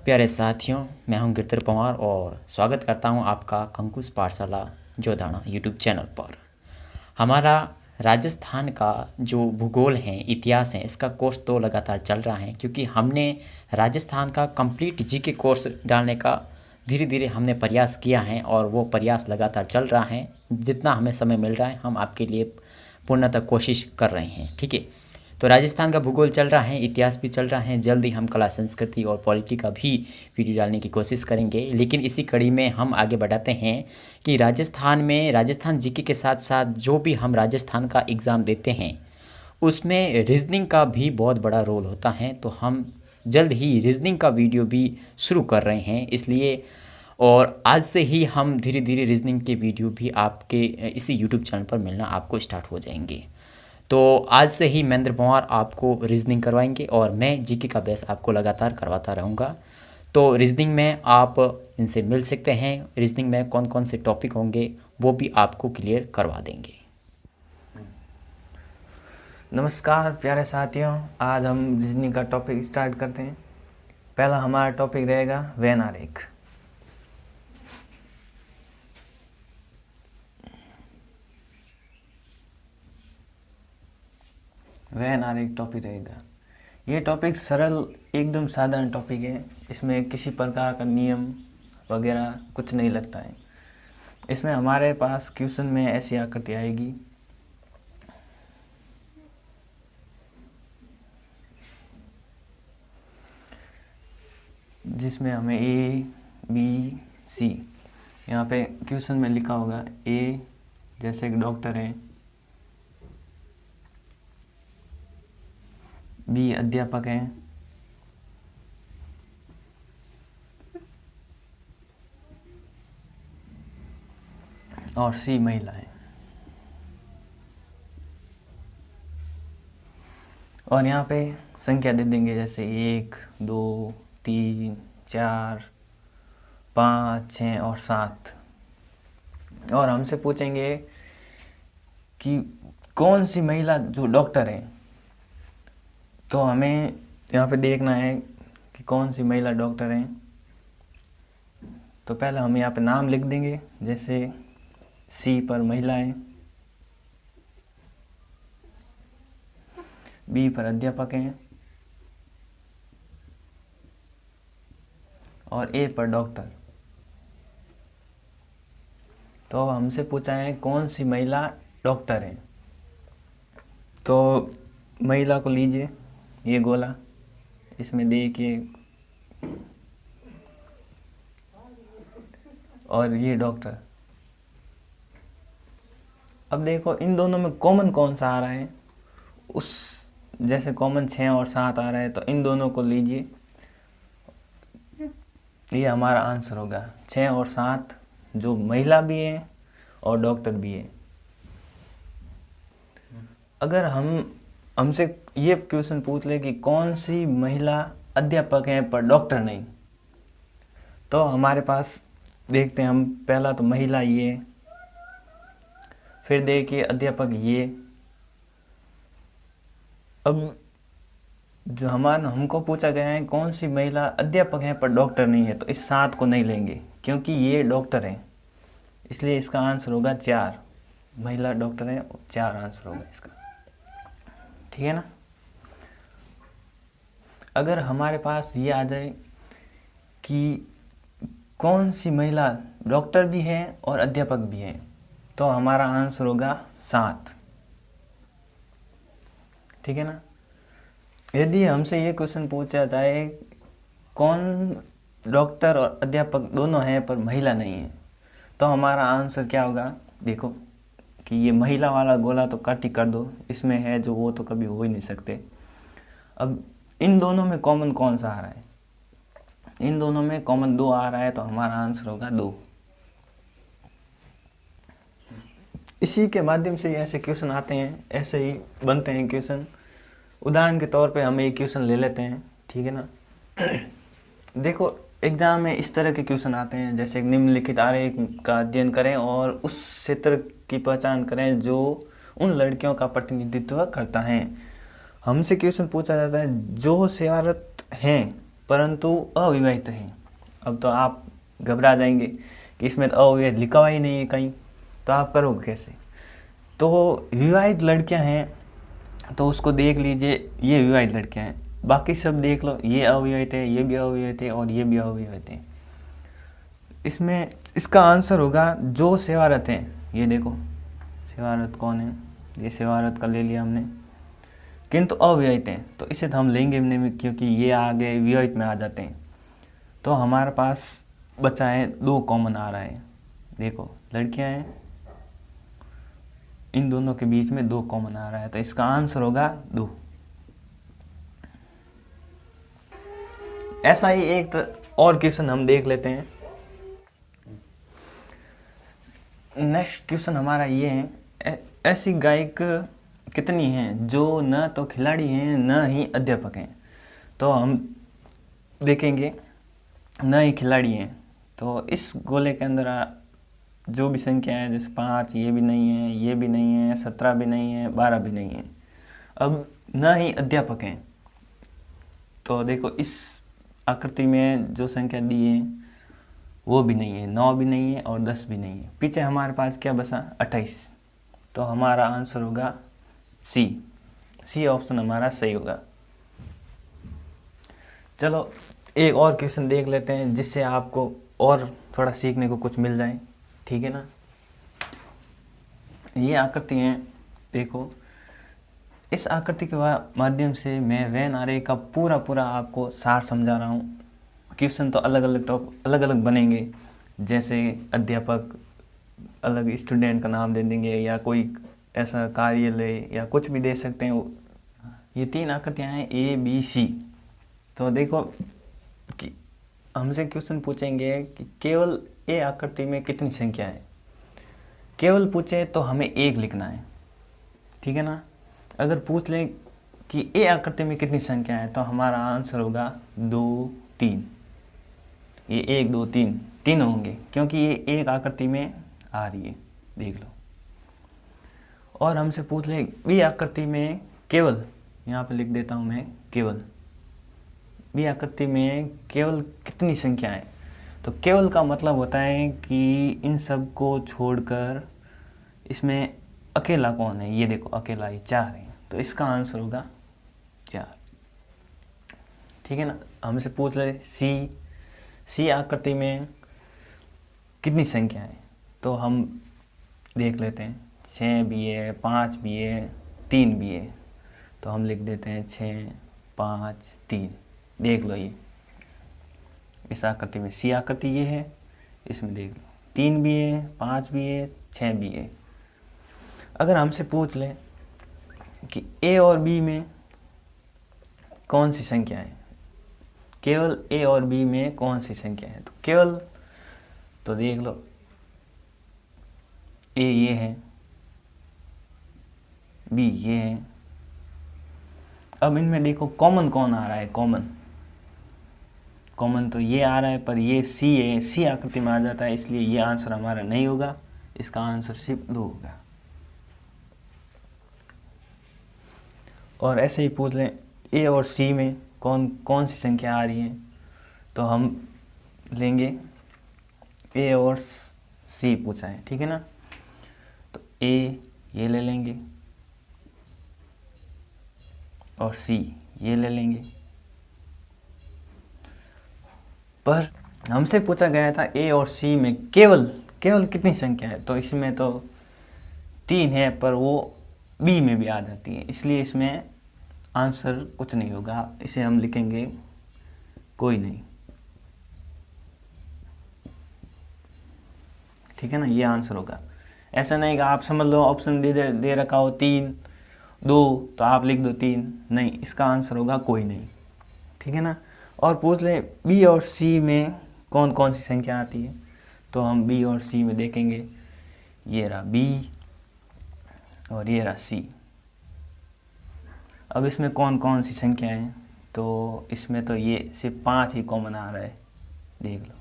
प्यारे साथियों, मैं हूं गिरधर पंवार और स्वागत करता हूं आपका कंकुश पाठशाला जोधाना यूट्यूब चैनल पर। हमारा राजस्थान का जो भूगोल है, इतिहास है, इसका कोर्स तो लगातार चल रहा है क्योंकि हमने राजस्थान का कंप्लीट जीके कोर्स डालने का धीरे धीरे हमने प्रयास किया है और वो प्रयास लगातार चल रहा है। जितना हमें समय मिल रहा है हम आपके लिए पूर्णतः कोशिश कर रहे हैं। ठीक है, तो राजस्थान का भूगोल चल रहा है, इतिहास भी चल रहा है। जल्दी हम कला संस्कृति और पॉलिटी का भी वीडियो डालने की कोशिश करेंगे। लेकिन इसी कड़ी में हम आगे बढ़ाते हैं कि राजस्थान में राजस्थान जीके के साथ साथ जो भी हम राजस्थान का एग्ज़ाम देते हैं उसमें रीजनिंग का भी बहुत बड़ा रोल होता है। तो हम जल्द ही रीजनिंग का वीडियो भी शुरू कर रहे हैं, इसलिए और आज से ही हम धीरे धीरे रीजनिंग के वीडियो भी आपके इसी यूट्यूब चैनल पर मिलना आपको स्टार्ट हो जाएंगे। तो आज से ही महेंद्र पंवार आपको रीजनिंग करवाएंगे और मैं जीके का बेस आपको लगातार करवाता रहूँगा। तो रीजनिंग में आप इनसे मिल सकते हैं। रीजनिंग में कौन कौन से टॉपिक होंगे वो भी आपको क्लियर करवा देंगे। नमस्कार प्यारे साथियों, आज हम रीजनिंग का टॉपिक स्टार्ट करते हैं। पहला हमारा टॉपिक रहेगा वेन आरेख। वेन आरेख टॉपिक रहेगा। ये टॉपिक सरल एकदम साधारण टॉपिक है। इसमें किसी प्रकार का नियम वगैरह कुछ नहीं लगता है। इसमें हमारे पास क्वेश्चन में ऐसी आकृति आएगी, जिसमें हमें ए बी सी, यहाँ पे क्वेश्चन में लिखा होगा ए जैसे एक डॉक्टर है, बी अध्यापक हैं, और सी महिला है। और यहाँ पे संख्या दे देंगे जैसे 1 2 3 4 5 6 और 7। और हमसे पूछेंगे कि कौन सी महिला जो डॉक्टर है। तो हमें यहाँ पे देखना है कि कौन सी महिला डॉक्टर है। तो पहले हम यहाँ पे नाम लिख देंगे, जैसे सी पर महिला है, बी पर अध्यापक हैं और ए पर डॉक्टर। तो हमसे पूछा है कौन सी महिला डॉक्टर है। तो महिला को लीजिए, ये गोला, इसमें देखिए, और ये डॉक्टर। अब देखो इन दोनों में कॉमन कौन सा आ रहा है। उस जैसे कॉमन 6 और 7 आ रहा है, तो इन दोनों को लीजिए, ये हमारा आंसर होगा 6 और 7, जो महिला भी है और डॉक्टर भी है। अगर हमसे ये क्वेश्चन पूछ ले कि कौन सी महिला अध्यापक है पर डॉक्टर नहीं, तो हमारे पास देखते हैं हम, पहला तो महिला ये, फिर देखिए अध्यापक ये। अब जो हमको पूछा गया है कौन सी महिला अध्यापक है पर डॉक्टर नहीं है, तो इस 7 को नहीं लेंगे क्योंकि ये डॉक्टर है, इसलिए इसका आंसर होगा 4। महिला डॉक्टर है, 4 आंसर होगा इसका। ठीक है ना। अगर हमारे पास ये आ जाए कि कौन सी महिला डॉक्टर भी है और अध्यापक भी है, तो हमारा आंसर होगा 7। ठीक है ना। यदि हमसे ये क्वेश्चन पूछा जाए कौन डॉक्टर और अध्यापक दोनों हैं पर महिला नहीं है, तो हमारा आंसर क्या होगा। देखो कि ये महिला वाला गोला तो कट ही कर दो, इसमें है जो वो तो कभी हो ही नहीं सकते। अब इन दोनों में कॉमन कौन सा आ रहा है, इन दोनों में कॉमन 2 आ रहा है, तो हमारा आंसर होगा 2। इसी के माध्यम से ऐसे क्वेश्चन आते हैं, ऐसे ही बनते हैं क्वेश्चन। उदाहरण के तौर पे हम एक क्वेश्चन ले लेते हैं, ठीक है ना। देखो एग्जाम में इस तरह के क्वेश्चन आते हैं, जैसे निम्नलिखित आरेख का अध्ययन करें और उस क्षेत्र की पहचान करें जो उन लड़कियों का प्रतिनिधित्व करता है। हमसे क्वेश्चन पूछा जाता है जो सेवारत हैं परंतु अविवाहित हैं। अब तो आप घबरा जाएंगे कि इसमें तो अविवाहित लिखा हुआ ही नहीं है कहीं, तो आप करोगे कैसे। तो विवाहित लड़कियां हैं तो उसको देख लीजिए, ये विवाहित लड़कियां हैं, बाकी सब देख लो, ये अविवाहित है, ये भी अविवाहित है और ये भी अविवाहित है। इसमें इसका आंसर होगा जो सेवारत हैं। ये देखो सेवारत कौन है, ये सेवारत का ले लिया हमने, किंतु अविवाहित हैं तो इसे तो हम लेंगे भी नहीं क्योंकि ये आगे विवाहित में आ जाते हैं। तो हमारे पास बचा है 2 कॉमन आ रहा है। देखो लड़कियां हैं, इन दोनों के बीच में 2 कॉमन आ रहा है, तो इसका आंसर होगा 2। ऐसा ही एक और क्वेश्चन हम देख लेते हैं। नेक्स्ट क्वेश्चन हमारा ये है, ऐसी गायक कितनी हैं जो न तो खिलाड़ी हैं न ही अध्यापक हैं। तो हम देखेंगे न ही खिलाड़ी हैं, तो इस गोले के अंदर जो भी संख्या है, जैसे 5, ये भी नहीं है, ये भी नहीं है, 17 भी नहीं है, 12 भी नहीं है। अब न ही अध्यापक हैं, तो देखो इस आकृति में जो संख्या दी है वो भी नहीं है, 9 भी नहीं है और 10 भी नहीं है। पीछे हमारे पास क्या बचा, 28। तो हमारा आंसर होगा सी ऑप्शन हमारा सही होगा। चलो एक और क्वेश्चन देख लेते हैं जिससे आपको और थोड़ा सीखने को कुछ मिल जाए, ठीक है ना। ये आकृति है, देखो इस आकृति के माध्यम से मैं वेन आरेख का पूरा आपको सार समझा रहा हूँ। क्वेश्चन तो अलग अलग बनेंगे, जैसे अध्यापक अलग स्टूडेंट का नाम दे देंगे या कोई ऐसा कार्यालय या कुछ भी दे सकते हैं। ये 3 आकृतियाँ हैं ABC। तो देखो कि हमसे क्वेश्चन पूछेंगे कि केवल ए आकृति में कितनी संख्या है। केवल पूछे तो हमें 1 लिखना है, ठीक है ना। अगर पूछ लें कि ए आकृति में कितनी संख्या है तो हमारा आंसर होगा 2, 3। ये 1, 2, 3 होंगे क्योंकि ये एक आकृति में आ रही है, देख लो। और हमसे पूछ ले बी आकृति में केवल, यहाँ पे लिख देता हूँ मैं केवल, बी आकृति में केवल कितनी संख्या है। तो केवल का मतलब होता है कि इन सब को छोड़कर इसमें अकेला कौन है। ये देखो अकेला ही 4 है, तो इसका आंसर होगा 4, ठीक है ना। हमसे पूछ ले सी आकृति में कितनी संख्या है, तो हम देख लेते हैं 6 भी है, 5 भी है, 3 भी है। तो हम लिख देते हैं 6, 5, 3। देख लो ये इस आकृति में सी आकृति ये है, इसमें देख लो 3 भी है, 5 भी है, 6 भी है। अगर हमसे पूछ लें कि ए और बी में कौन सी संख्या है, केवल ए और बी में कौन सी संख्या है, तो केवल तो देख लो ए ये है, बी ये है। अब इनमें देखो कॉमन कौन आ रहा है, कॉमन तो ये आ रहा है, पर ये सी है, सी आकृति में आ जाता है, इसलिए ये आंसर हमारा नहीं होगा। इसका आंसर सिर्फ 2 होगा। और ऐसे ही पूछ लें ए और सी में कौन सी संख्या आ रही है, तो हम लेंगे ए और सी पूछा है, ठीक है ना। तो ए ये ले लेंगे और सी ये ले लेंगे। पर हमसे पूछा गया था ए और सी में केवल कितनी संख्या है, तो इसमें तो 3 है, पर वो बी में भी आ जाती है, इसलिए इसमें आंसर कुछ नहीं होगा। इसे हम लिखेंगे कोई नहीं, ठीक है ना। ये आंसर होगा। ऐसा नहीं कि आप समझ लो ऑप्शन दे रखा हो 3, 2 तो आप लिख दो 3, नहीं, इसका आंसर होगा कोई नहीं, ठीक है ना। और पूछ ले बी और सी में कौन सी संख्या आती है, तो हम बी और सी में देखेंगे, ये रहा बी और ये रहा सी। अब इसमें कौन सी संख्या है, तो इसमें तो ये सिर्फ 5 ही कॉमन आ रहा है, देख लो,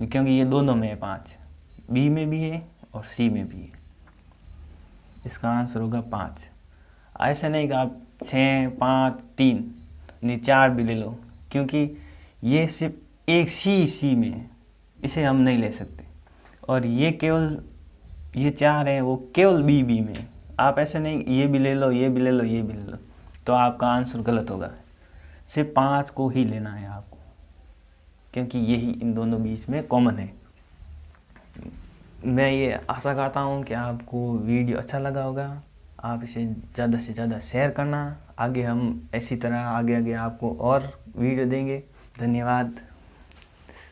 क्योंकि ये दोनों में है 5, बी में भी है और सी में भी है। इसका आंसर होगा 5। ऐसा नहीं कि आप 6, 5, 3 नहीं 4 भी ले लो, क्योंकि ये सिर्फ एक सी में है, इसे हम नहीं ले सकते। और ये केवल ये 4 हैं वो केवल बी में है। आप ऐसे नहीं ये भी ले लो, ये भी ले लो, ये भी ले लो, तो आपका आंसर गलत होगा। सिर्फ 5 को ही लेना है आपको, क्योंकि यही इन दोनों बीच में कॉमन है। मैं ये आशा करता हूँ कि आपको वीडियो अच्छा लगा होगा। आप इसे ज़्यादा से ज़्यादा शेयर करना। आगे हम इसी तरह आगे आपको और वीडियो देंगे। धन्यवाद।